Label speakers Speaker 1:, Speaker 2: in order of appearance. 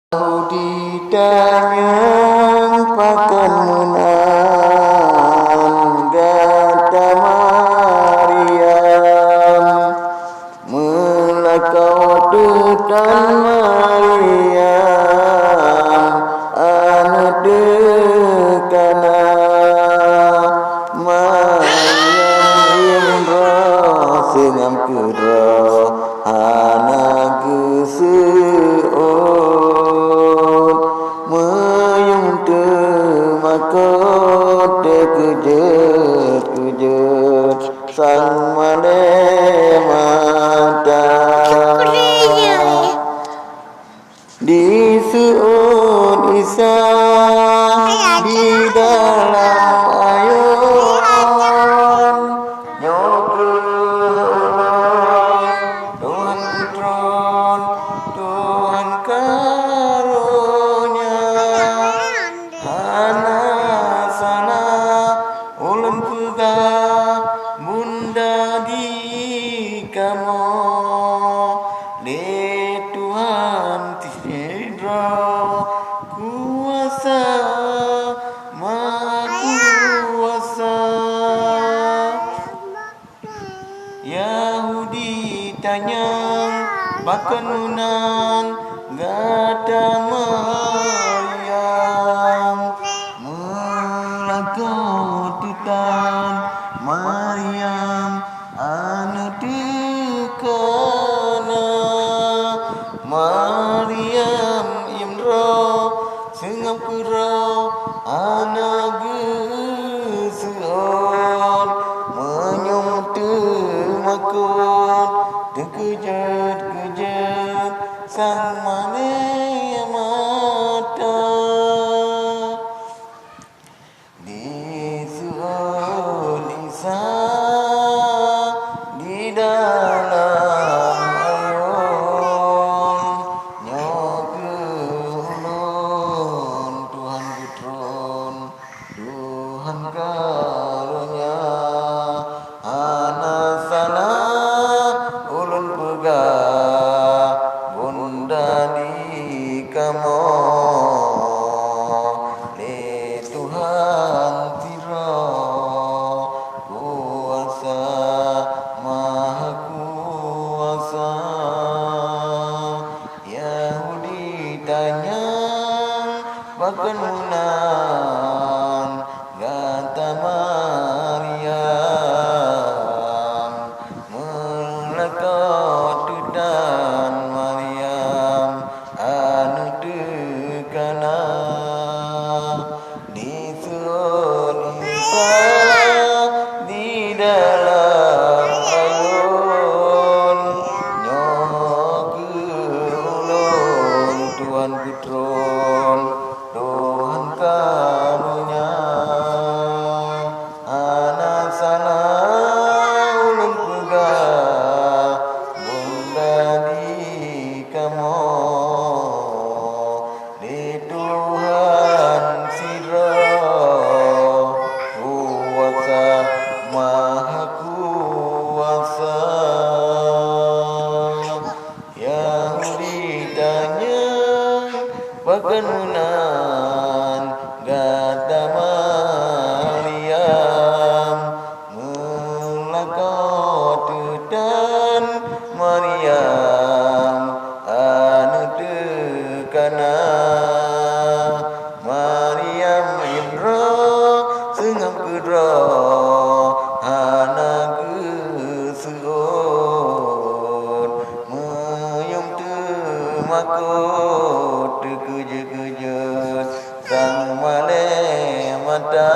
Speaker 1: Ditanya pakan menang gata Maryam melakau tutan Maryam anu dekana Maryam imroh sengam kudro hana geseon meyung temakot kejut sang malemata di suud Isa di dalam ayun Tuhan Putron Tuhan karunia hana sana ulun puga bunda di kamu di Tuhan Tidra kuasa maha kuasa Yahudi tanya pakenunan gata Maryam melakau tutan Maryam anu dekana Maryam imroh sengam kurau ana geseon menyung temakut terkejut-kejut sang malemata di suud Isa di dalam ayun nyokeulun Tuhan Putron Tuhan karunia hana sana ulun pega bunda di kamu di Tuhan Tira kuasa maha kuasa Yahudi tanya pakenunan gata Maryam melakau tutan Maryam anu dekana di suud Isa di dalam ayun nyokeulun Tuhan Putron Tuhan karunia hana sana ulun pega bunda di kamu di Tuhan Sidra kuasa maha kuasa Yahudi tanya pakenunan gata Maryam melakau tutan Maryam anu dekana Maryam imroh sengam kudro hana geseon meyung temakut terkejut-kejut sang malemata